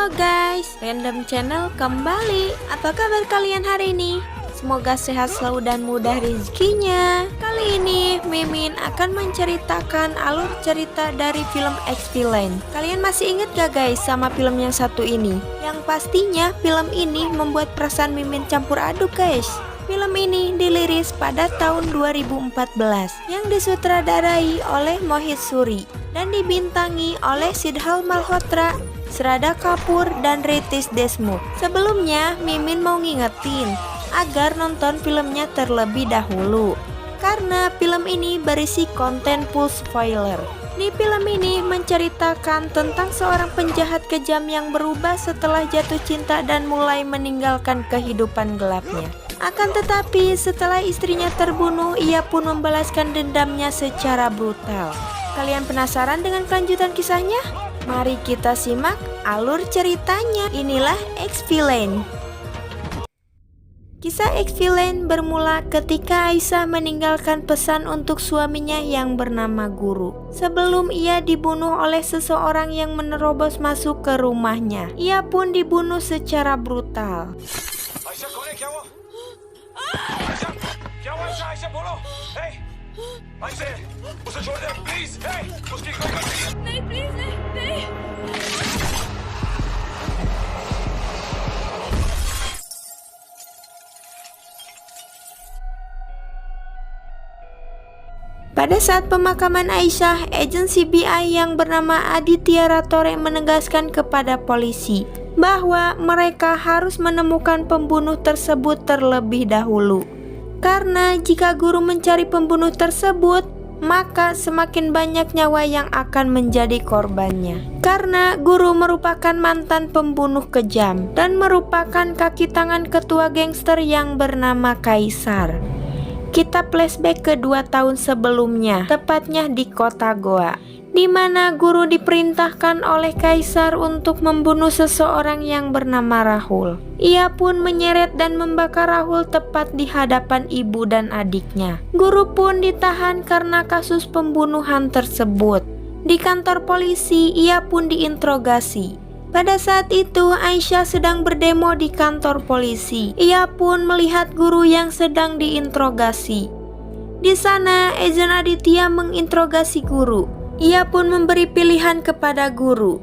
Halo guys, Random Channel kembali. Apa kabar kalian hari ini? Semoga sehat selalu dan mudah rezekinya. Kali ini Mimin akan menceritakan alur cerita dari film X-Villain. Kalian masih inget gak guys sama film yang satu ini? Yang pastinya film ini membuat perasaan Mimin campur aduk guys. Film ini dirilis pada tahun 2014 yang disutradarai oleh Mohit Suri dan dibintangi oleh Sidharth Malhotra, Shraddha Kapoor, dan Ritesh Deshmukh. Sebelumnya, Mimin mau ngingetin agar nonton filmnya terlebih dahulu karena film ini berisi konten full spoiler. Di film ini menceritakan tentang seorang penjahat kejam yang berubah setelah jatuh cinta dan mulai meninggalkan kehidupan gelapnya. Akan tetapi setelah istrinya terbunuh, ia pun membalaskan dendamnya secara brutal. Kalian penasaran dengan kelanjutan kisahnya? Mari kita simak alur ceritanya. Inilah X-Villain. Kisah X-Villain bermula ketika Aisyah meninggalkan pesan untuk suaminya yang bernama Guru. Sebelum ia dibunuh oleh seseorang yang menerobos masuk ke rumahnya, ia pun dibunuh secara brutal. Aisyah, kau ni kya hua? Aisyah, kya hua Aisyah? Aisyah, बोलो. Hey, Aisyah, उसे छोड़ दे, please. Hey, उसकी कोई गलती नहीं. नहीं प्लीज नहीं. Pada saat pemakaman Aisyah, agen CBI yang bernama Aditya Rathore menegaskan kepada polisi bahwa mereka harus menemukan pembunuh tersebut terlebih dahulu. Karena jika Guru mencari pembunuh tersebut, maka semakin banyak nyawa yang akan menjadi korbannya. Karena Guru merupakan mantan pembunuh kejam dan merupakan kaki tangan ketua gangster yang bernama Kaisar. Kita flashback ke 2 tahun sebelumnya, tepatnya di kota Goa, di mana Guru diperintahkan oleh Kaisar untuk membunuh seseorang yang bernama Rahul. Ia pun menyeret dan membakar Rahul tepat di hadapan ibu dan adiknya. Guru pun ditahan karena kasus pembunuhan tersebut. Di kantor polisi, ia pun diinterogasi. Pada saat itu, Aisyah sedang berdemo di kantor polisi. Ia pun melihat Guru yang sedang diinterogasi. Di sana, agen Aditya menginterogasi Guru. Ia pun memberi pilihan kepada Guru.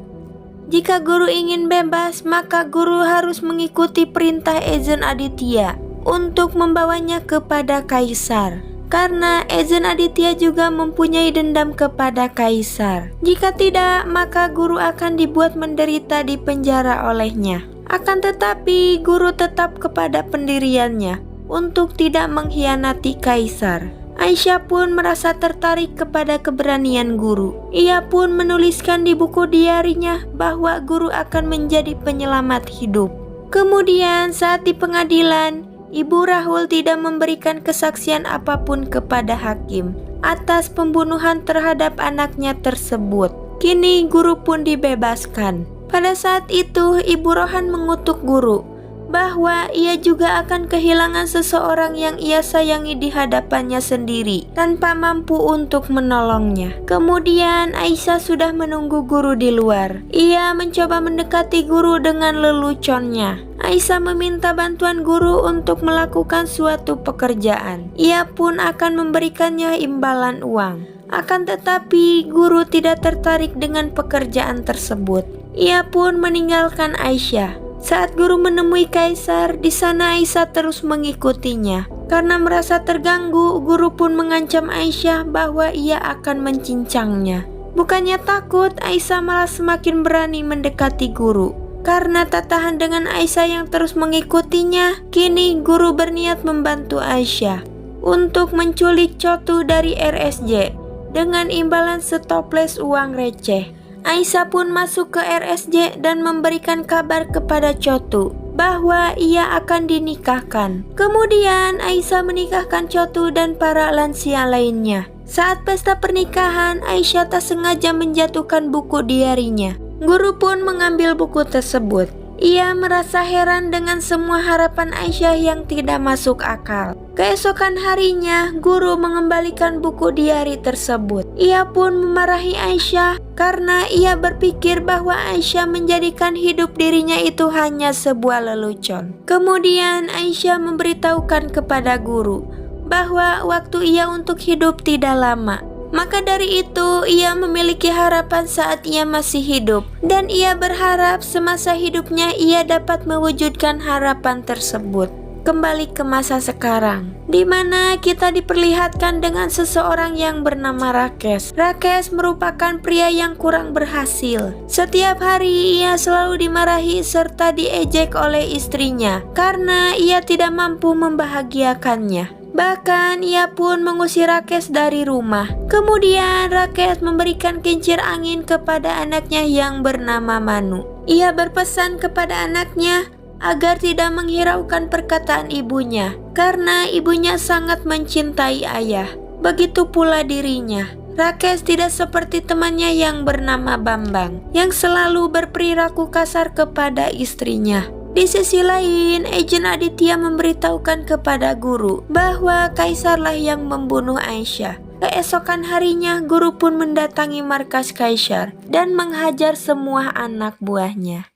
Jika Guru ingin bebas, maka Guru harus mengikuti perintah agen Aditya untuk membawanya kepada Kaisar. Karena agen Aditya juga mempunyai dendam kepada Kaisar. Jika tidak, maka Guru akan dibuat menderita di penjara olehnya. Akan tetapi, Guru tetap kepada pendiriannya untuk tidak mengkhianati Kaisar. Aisyah pun merasa tertarik kepada keberanian Guru. Ia pun menuliskan di buku diarinya bahwa Guru akan menjadi penyelamat hidup. Kemudian saat di pengadilan, Ibu Rahul tidak memberikan kesaksian apapun kepada hakim atas pembunuhan terhadap anaknya tersebut. Kini Guru pun dibebaskan. Pada saat itu, Ibu Rohan mengutuk Guru bahwa ia juga akan kehilangan seseorang yang ia sayangi di hadapannya sendiri tanpa mampu untuk menolongnya. Kemudian Aisyah sudah menunggu Guru di luar. Ia mencoba mendekati Guru dengan leluconnya. Aisyah meminta bantuan Guru untuk melakukan suatu pekerjaan. Ia pun akan memberikannya imbalan uang. Akan tetapi Guru tidak tertarik dengan pekerjaan tersebut. Ia pun meninggalkan Aisyah. Saat Guru menemui Kaisar, di sana Aisyah terus mengikutinya. Karena merasa terganggu, Guru pun mengancam Aisyah bahwa ia akan mencincangnya. Bukannya takut, Aisyah malah semakin berani mendekati Guru. Karena tak tahan dengan Aisyah yang terus mengikutinya, kini Guru berniat membantu Aisyah untuk menculik Chotu dari RSJ dengan imbalan setoples uang receh. Aisyah pun masuk ke RSJ dan memberikan kabar kepada Chotu bahwa ia akan dinikahkan. Kemudian Aisyah menikahkan Chotu dan para lansia lainnya. Saat pesta pernikahan, Aisyah tak sengaja menjatuhkan buku diarinya. Guru pun mengambil buku tersebut. Ia merasa heran dengan semua harapan Aisyah yang tidak masuk akal. Keesokan harinya, guru mengembalikan buku diari tersebut. Ia pun memarahi Aisyah karena ia berpikir bahwa Aisyah menjadikan hidup dirinya itu hanya sebuah lelucon. Kemudian Aisyah memberitahukan kepada guru bahwa waktu ia untuk hidup tidak lama. Maka dari itu ia memiliki harapan saat ia masih hidup, dan ia berharap semasa hidupnya ia dapat mewujudkan harapan tersebut. Kembali ke masa sekarang, di mana kita diperlihatkan dengan seseorang yang bernama Rakesh. Rakesh merupakan pria yang kurang berhasil. Setiap hari ia selalu dimarahi serta diejek oleh istrinya karena ia tidak mampu membahagiakannya. Bahkan ia pun mengusir Rakesh dari rumah. Kemudian Rakesh memberikan kincir angin kepada anaknya yang bernama Manu. Ia berpesan kepada anaknya agar tidak menghiraukan perkataan ibunya karena ibunya sangat mencintai ayah. Begitu pula dirinya. Rakesh tidak seperti temannya yang bernama Bambang yang selalu berperilaku kasar kepada istrinya. Di sisi lain, Agen Aditya memberitahukan kepada guru bahwa Kaisarlah yang membunuh Aisyah. Keesokan harinya, guru pun mendatangi markas Kaisar dan menghajar semua anak buahnya.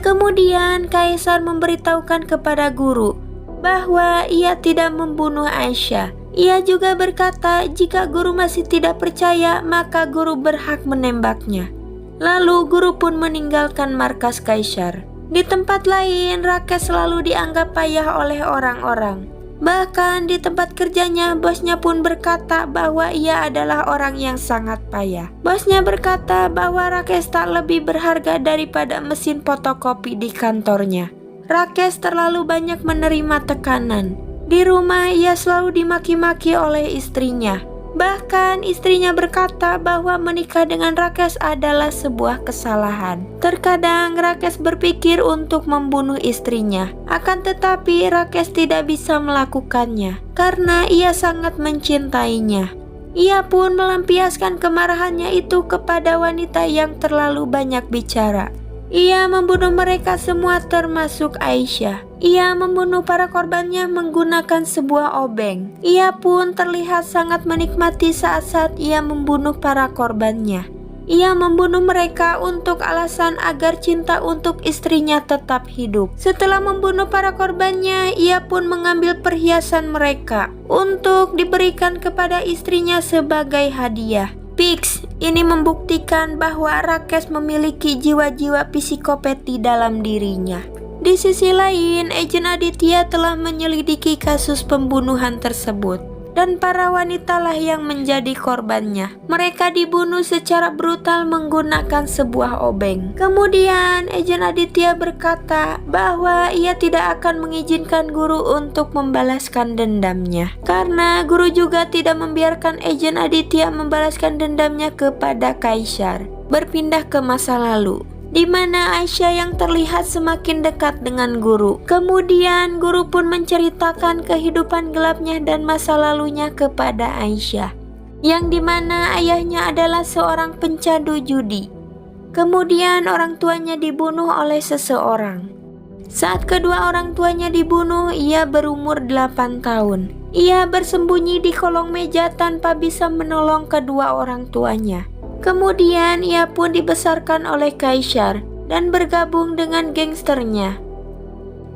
Kemudian Kaisar memberitahukan kepada guru bahwa ia tidak membunuh Aisyah. Ia juga berkata jika guru masih tidak percaya maka guru berhak menembaknya. Lalu guru pun meninggalkan markas Kaisar. Di tempat lain, Rakesh selalu dianggap payah oleh orang-orang. Bahkan di tempat kerjanya, bosnya pun berkata bahwa ia adalah orang yang sangat payah. Bosnya berkata bahwa Rakesh tak lebih berharga daripada mesin fotokopi di kantornya. Rakesh terlalu banyak menerima tekanan. Di rumah ia selalu dimaki-maki oleh istrinya. Bahkan istrinya berkata bahwa menikah dengan Rakesh adalah sebuah kesalahan. Terkadang Rakesh berpikir untuk membunuh istrinya. Akan tetapi Rakesh tidak bisa melakukannya karena ia sangat mencintainya. Ia pun melampiaskan kemarahannya itu kepada wanita yang terlalu banyak bicara. Ia membunuh mereka semua termasuk Aisyah. Ia membunuh para korbannya menggunakan sebuah obeng. Ia pun terlihat sangat menikmati saat-saat ia membunuh para korbannya. Ia membunuh mereka untuk alasan agar cinta untuk istrinya tetap hidup. Setelah membunuh para korbannya, ia pun mengambil perhiasan mereka untuk diberikan kepada istrinya sebagai hadiah. Pix ini membuktikan bahwa Rakesh memiliki jiwa-jiwa psikopat di dalam dirinya. Di sisi lain, Agen Aditya telah menyelidiki kasus pembunuhan tersebut dan para wanitalah yang menjadi korbannya. Mereka dibunuh secara brutal menggunakan sebuah obeng. Kemudian Agen Aditya berkata bahwa ia tidak akan mengizinkan guru untuk membalaskan dendamnya karena guru juga tidak membiarkan Agen Aditya membalaskan dendamnya kepada Kaisar. Berpindah ke masa lalu, di mana Aisyah yang terlihat semakin dekat dengan guru. Kemudian guru pun menceritakan kehidupan gelapnya dan masa lalunya kepada Aisyah, yang dimana ayahnya adalah seorang pencandu judi. Kemudian orang tuanya dibunuh oleh seseorang. Saat kedua orang tuanya dibunuh, ia berumur 8 tahun. Ia bersembunyi di kolong meja tanpa bisa menolong kedua orang tuanya. Kemudian ia pun dibesarkan oleh Kaisar dan bergabung dengan gangsternya.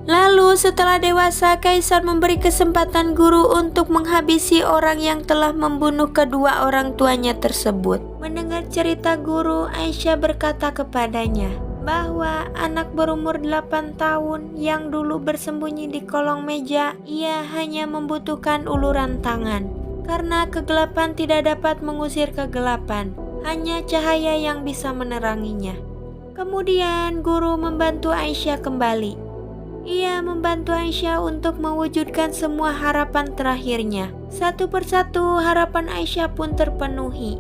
Lalu setelah dewasa, Kaisar memberi kesempatan guru untuk menghabisi orang yang telah membunuh kedua orang tuanya tersebut. Mendengar cerita guru, Aisyah berkata kepadanya bahwa anak berumur 8 tahun yang dulu bersembunyi di kolong meja, ia hanya membutuhkan uluran tangan. karena kegelapan tidak dapat mengusir kegelapan, hanya cahaya yang bisa meneranginya. Kemudian guru membantu Aisyah kembali. Ia membantu Aisyah untuk mewujudkan semua harapan terakhirnya. Satu persatu harapan Aisyah pun terpenuhi.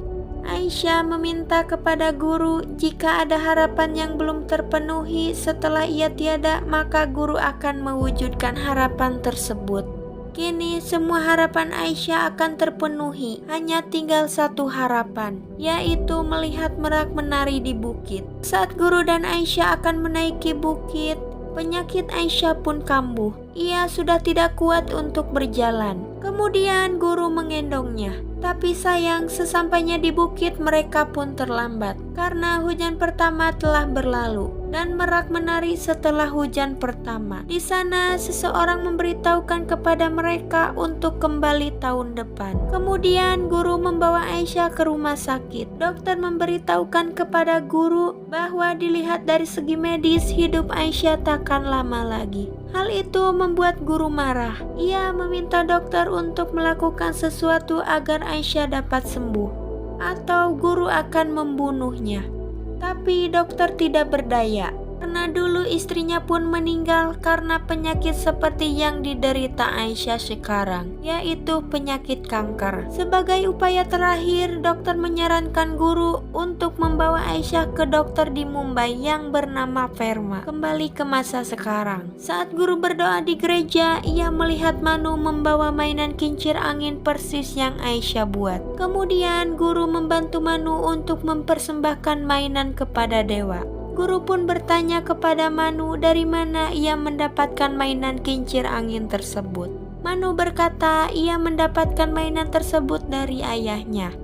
Aisyah meminta kepada guru jika ada harapan yang belum terpenuhi setelah ia tiada, maka guru akan mewujudkan harapan tersebut. Kini semua harapan Aisyah akan terpenuhi, hanya tinggal satu harapan, yaitu melihat merak menari di bukit. Saat guru dan Aisyah akan menaiki bukit, penyakit Aisyah pun kambuh. Ia sudah tidak kuat untuk berjalan. Kemudian guru menggendongnya. Tapi sayang, sesampainya di bukit mereka pun terlambat karena hujan pertama telah berlalu dan merak menari setelah hujan pertama. Di sana seseorang memberitahukan kepada mereka untuk kembali tahun depan. Kemudian guru membawa Aisyah ke rumah sakit. Dokter memberitahukan kepada guru bahwa dilihat dari segi medis hidup Aisyah takkan lama lagi. Hal itu membuat guru marah. Ia meminta dokter untuk melakukan sesuatu agar Aisyah dapat sembuh, atau guru akan membunuhnya. Tapi dokter tidak berdaya, karena dulu istrinya pun meninggal karena penyakit seperti yang diderita Aisyah sekarang, yaitu penyakit kanker. Sebagai upaya terakhir, dokter menyarankan guru untuk membawa Aisyah ke dokter di Mumbai yang bernama Verma, kembali ke masa sekarang. Saat guru berdoa di gereja, ia melihat Manu membawa mainan kincir angin persis yang Aisyah buat. Kemudian guru membantu Manu untuk mempersembahkan mainan kepada dewa. Guru pun bertanya kepada Manu dari mana ia mendapatkan mainan kincir angin tersebut. Manu berkata ia mendapatkan mainan tersebut dari ayahnya.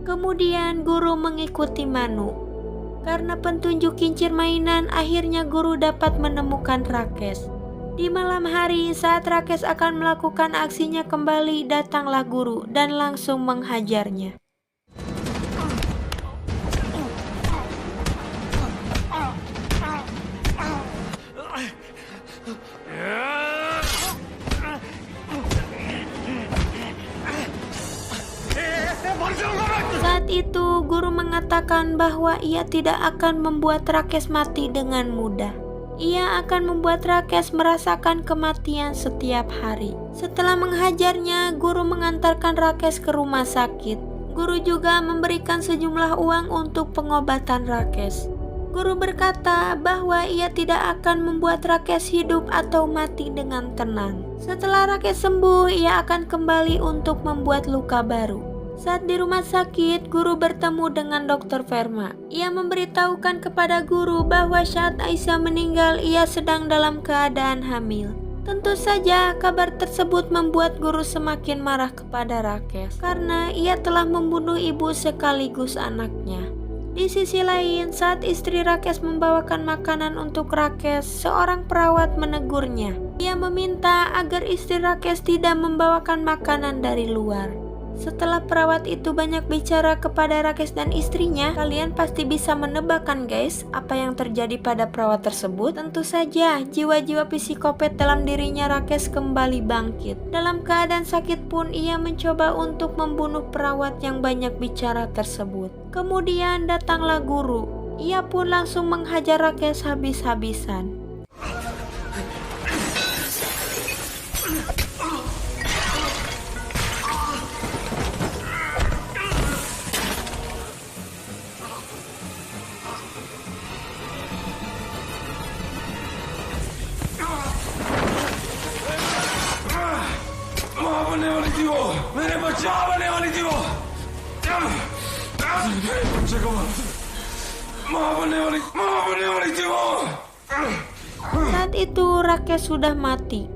Kemudian guru mengikuti Manu. Karena petunjuk kincir mainan, akhirnya guru dapat menemukan Rakes. Di malam hari saat Rakes akan melakukan aksinya kembali, datanglah guru dan langsung menghajarnya. Saat itu guru mengatakan bahwa ia tidak akan membuat Rakes mati dengan mudah. Ia akan membuat Rakes merasakan kematian setiap hari. Setelah menghajarnya, guru mengantarkan Rakes ke rumah sakit. Guru juga memberikan sejumlah uang untuk pengobatan Rakes. Guru berkata bahwa ia tidak akan membuat Rakes hidup atau mati dengan tenang. Setelah Rakes sembuh, ia akan kembali untuk membuat luka baru. Saat di rumah sakit, guru bertemu dengan Dr. Verma. Ia memberitahukan kepada guru bahwa saat Aisyah meninggal, ia sedang dalam keadaan hamil. Tentu saja kabar tersebut membuat guru semakin marah kepada Rakes karena ia telah membunuh ibu sekaligus anaknya. Di sisi lain, saat istri Rakes membawakan makanan untuk Rakes, seorang perawat menegurnya. Ia meminta agar istri Rakes tidak membawakan makanan dari luar. Setelah perawat itu banyak bicara kepada Rakes dan istrinya, kalian pasti bisa menebak kan guys, apa yang terjadi pada perawat tersebut? Tentu saja, jiwa-jiwa psikopat dalam dirinya Rakes kembali bangkit. Dalam keadaan sakit pun, ia mencoba untuk membunuh perawat yang banyak bicara tersebut. Kemudian datanglah guru. Ia pun langsung menghajar Rakes habis-habisan. मैंने बचाने वाली थी वो। 잠깐만. मारने वाली थी वो। Saat itu Rakes sudah mati.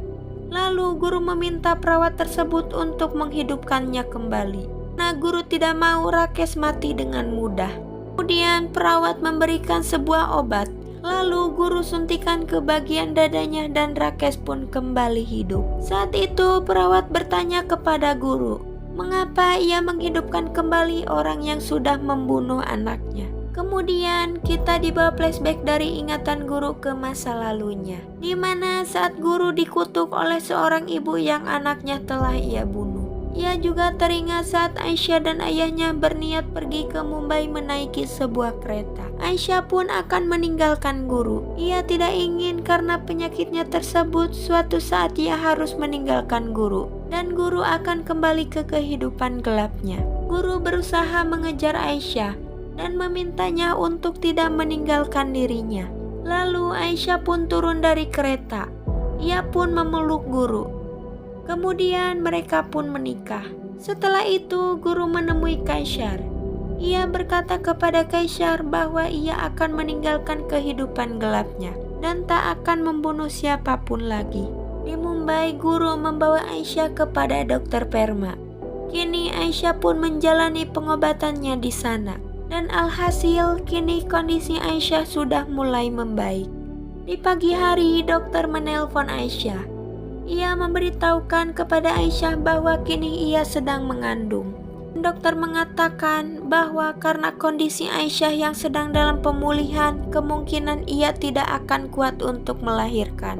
Lalu guru meminta perawat tersebut untuk menghidupkannya kembali. Nah, guru tidak mau Rakes mati dengan mudah. Kemudian perawat memberikan sebuah obat. Lalu guru suntikan ke bagian dadanya dan Rakes pun kembali hidup. Saat itu perawat bertanya kepada guru, mengapa ia menghidupkan kembali orang yang sudah membunuh anaknya. Kemudian kita dibawa flashback dari ingatan guru ke masa lalunya, di mana saat guru dikutuk oleh seorang ibu yang anaknya telah ia bunuh. Ia juga teringat saat Aisyah dan ayahnya berniat pergi ke Mumbai menaiki sebuah kereta. Aisyah pun akan meninggalkan guru. Ia tidak ingin karena penyakitnya tersebut suatu saat ia harus meninggalkan guru dan guru akan kembali ke kehidupan gelapnya. Guru berusaha mengejar Aisyah dan memintanya untuk tidak meninggalkan dirinya. Lalu Aisyah pun turun dari kereta. Ia pun memeluk guru. Kemudian mereka pun menikah. Setelah itu guru menemui Kaisar. Ia berkata kepada Kaisar bahwa ia akan meninggalkan kehidupan gelapnya dan tak akan membunuh siapapun lagi. Di Mumbai, guru membawa Aisyah kepada dokter Perma. Kini Aisyah pun menjalani pengobatannya di sana. Dan alhasil kini kondisi Aisyah sudah mulai membaik. Di pagi hari dokter menelpon Aisyah. Ia memberitahukan kepada Aisyah bahwa kini ia sedang mengandung. Dokter mengatakan bahwa karena kondisi Aisyah yang sedang dalam pemulihan, kemungkinan ia tidak akan kuat untuk melahirkan.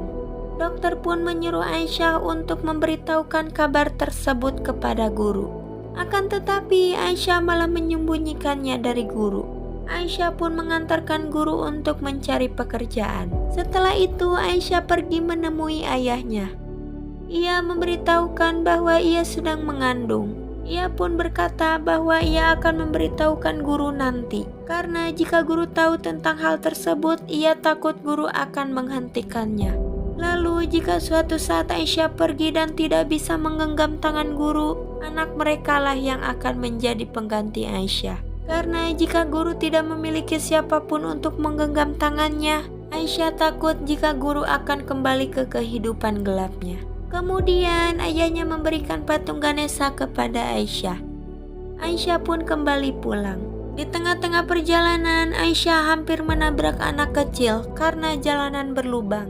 Dokter pun menyuruh Aisyah untuk memberitahukan kabar tersebut kepada guru. Akan tetapi Aisyah malah menyembunyikannya dari guru. Aisyah pun mengantarkan guru untuk mencari pekerjaan. Setelah itu Aisyah pergi menemui ayahnya. Ia memberitahukan bahwa ia sedang mengandung. Ia pun berkata bahwa ia akan memberitahukan guru nanti. Karena jika guru tahu tentang hal tersebut, ia takut guru akan menghentikannya. Lalu jika suatu saat Aisyah pergi dan tidak bisa menggenggam tangan guru, anak mereka lah yang akan menjadi pengganti Aisyah. Karena jika guru tidak memiliki siapapun untuk menggenggam tangannya, Aisyah takut jika guru akan kembali ke kehidupan gelapnya. Kemudian ayahnya memberikan patung Ganesha kepada Aisyah. Aisyah pun kembali pulang. Di tengah-tengah perjalanan, Aisyah hampir menabrak anak kecil karena jalanan berlubang.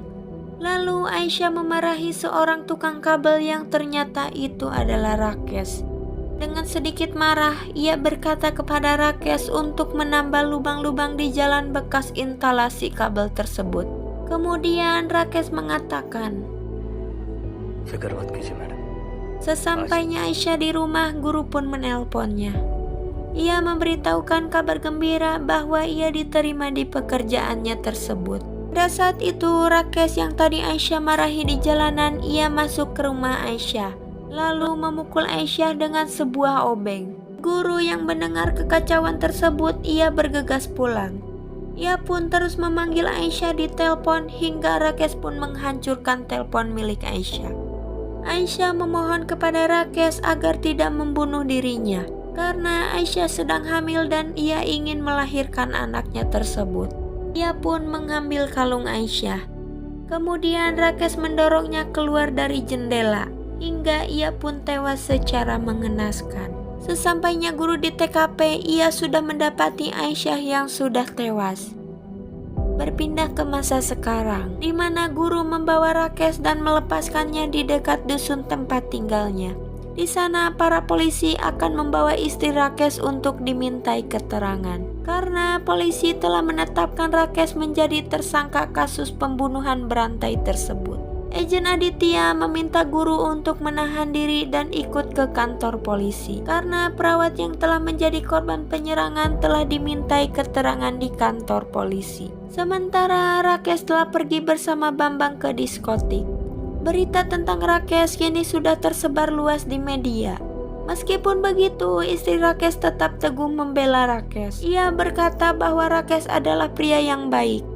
Lalu Aisyah memarahi seorang tukang kabel yang ternyata itu adalah Rakesh. Dengan sedikit marah, ia berkata kepada Rakesh untuk menambah lubang-lubang di jalan bekas instalasi kabel tersebut. Kemudian Rakesh mengatakan, "Fikir mat kijiye, madam." Sesampainya Aisyah di rumah, guru pun menelponnya. Ia memberitahukan kabar gembira bahwa ia diterima di pekerjaannya tersebut. Pada saat itu, Rakesh yang tadi Aisyah marahi di jalanan, ia masuk ke rumah Aisyah, lalu memukul Aisyah dengan sebuah obeng. Guru yang mendengar kekacauan tersebut, ia bergegas pulang. Ia pun terus memanggil Aisyah di telepon hingga Rakesh pun menghancurkan telepon milik Aisyah. Aisyah memohon kepada Rakesh agar tidak membunuh dirinya karena Aisyah sedang hamil dan ia ingin melahirkan anaknya tersebut. Ia pun mengambil kalung Aisyah. Kemudian Rakesh mendorongnya keluar dari jendela hingga ia pun tewas secara mengenaskan. Sesampainya guru di TKP, ia sudah mendapati Aisyah yang sudah tewas. Berpindah ke masa sekarang, di mana guru membawa Rakesh dan melepaskannya di dekat dusun tempat tinggalnya. Di sana para polisi akan membawa istri Rakesh untuk dimintai keterangan. Karena polisi telah menetapkan Rakesh menjadi tersangka kasus pembunuhan berantai tersebut. Agen Aditya meminta guru untuk menahan diri dan ikut ke kantor polisi karena perawat yang telah menjadi korban penyerangan telah dimintai keterangan di kantor polisi. Sementara Rakesh telah pergi bersama Bambang ke diskotik. Berita tentang Rakesh kini sudah tersebar luas di media. Meskipun begitu, istri Rakesh tetap teguh membela Rakesh. Ia berkata bahwa Rakesh adalah pria yang baik.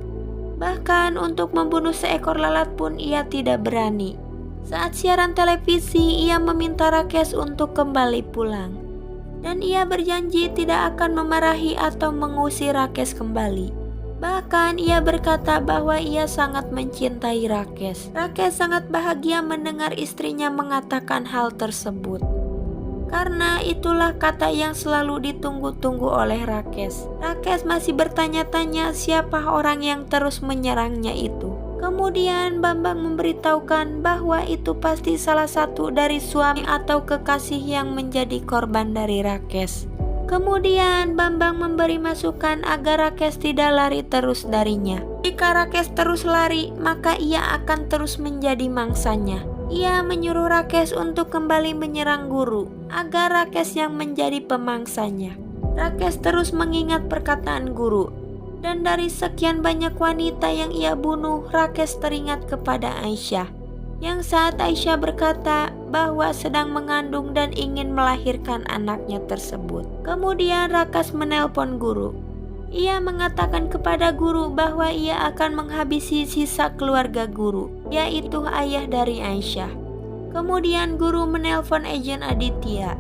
Bahkan untuk membunuh seekor lalat pun ia tidak berani. Saat siaran televisi, ia meminta Rakesh untuk kembali pulang. Dan ia berjanji tidak akan memarahi atau mengusir Rakesh kembali. Bahkan ia berkata bahwa ia sangat mencintai Rakesh. Rakesh sangat bahagia mendengar istrinya mengatakan hal tersebut. Karena itulah kata yang selalu ditunggu-tunggu oleh Rakesh. Rakesh masih bertanya-tanya siapa orang yang terus menyerangnya itu. Kemudian Bambang memberitahukan bahwa itu pasti salah satu dari suami atau kekasih yang menjadi korban dari Rakesh. Kemudian Bambang memberi masukan agar Rakesh tidak lari terus darinya. Jika Rakesh terus lari, maka ia akan terus menjadi mangsanya. Ia menyuruh Rakesh untuk kembali menyerang guru agar Rakesh yang menjadi pemangsanya. Rakesh terus mengingat perkataan guru, dan dari sekian banyak wanita yang ia bunuh, Rakesh teringat kepada Aisyah, yang saat Aisyah berkata bahwa sedang mengandung dan ingin melahirkan anaknya tersebut. Kemudian Rakesh menelpon guru. Ia mengatakan kepada guru bahwa ia akan menghabisi sisa keluarga guru, yaitu ayah dari Aisyah. Kemudian guru menelpon Agen Aditya.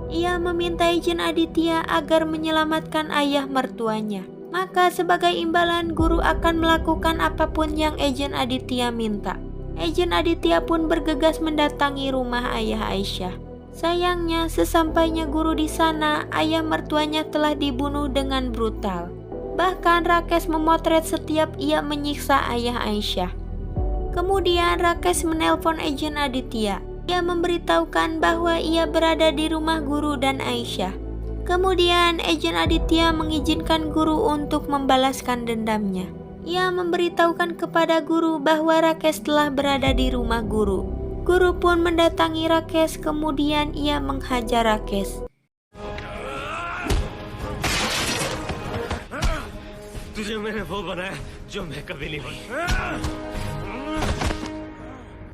Ia meminta Agen Aditya agar menyelamatkan ayah mertuanya. Maka sebagai imbalan guru akan melakukan apapun yang Agen Aditya minta. Agen Aditya pun bergegas mendatangi rumah ayah Aisyah. Sayangnya sesampainya guru di sana, ayah mertuanya telah dibunuh dengan brutal. Bahkan Rakesh memotret setiap ia menyiksa ayah Aisyah. Kemudian Rakesh menelpon Agen Aditya. Ia memberitahukan bahwa ia berada di rumah guru dan Aisyah. Kemudian Agen Aditya mengizinkan guru untuk membalaskan dendamnya. Ia memberitahukan kepada guru bahwa Rakesh telah berada di rumah guru. Guru pun mendatangi Rakesh, kemudian ia menghajar Rakesh. तुझे मैंने वो बनाया जो मैं कभी नहीं बना।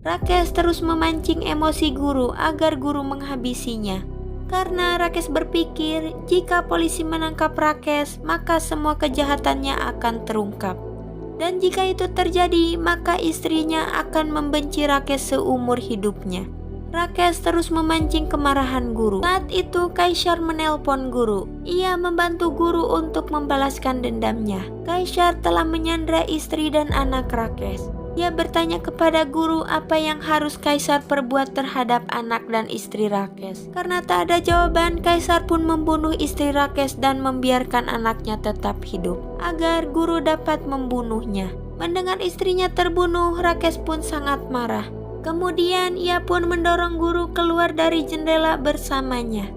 Rakesh terus memancing emosi guru agar guru menghabisinya. Karena Rakesh berpikir jika polisi menangkap Rakesh, maka semua kejahatannya akan terungkap. Dan jika itu terjadi, maka istrinya akan membenci Rakesh seumur hidupnya. Rakesh terus memancing kemarahan guru. Saat itu Kaisar menelpon guru. Ia membantu guru untuk membalaskan dendamnya. Kaisar telah menyandra istri dan anak Rakesh. Ia bertanya kepada guru apa yang harus Kaisar perbuat terhadap anak dan istri Rakesh. Karena tak ada jawaban, Kaisar pun membunuh istri Rakesh dan membiarkan anaknya tetap hidup, agar guru dapat membunuhnya. Mendengar istrinya terbunuh, Rakesh pun sangat marah. Kemudian ia pun mendorong guru keluar dari jendela bersamanya.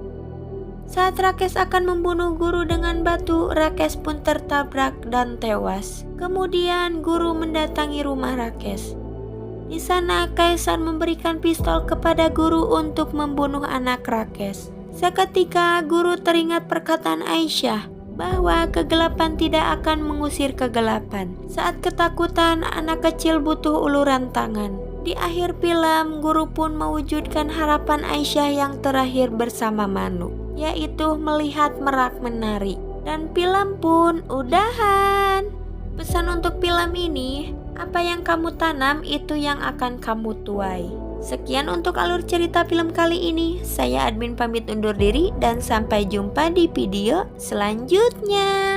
Saat Rakesh akan membunuh guru dengan batu, Rakesh pun tertabrak dan tewas. Kemudian guru mendatangi rumah Rakesh. Di sana Kaisar memberikan pistol kepada guru untuk membunuh anak Rakesh. Seketika guru teringat perkataan Aisyah bahwa kegelapan tidak akan mengusir kegelapan. Saat ketakutan, anak kecil butuh uluran tangan. Di akhir film, guru pun mewujudkan harapan Aisyah yang terakhir bersama Manu, yaitu melihat merak menari. Dan film pun udahan. Pesan untuk film ini, apa yang kamu tanam itu yang akan kamu tuai. Sekian untuk alur cerita film kali ini. Saya admin pamit undur diri dan sampai jumpa di video selanjutnya.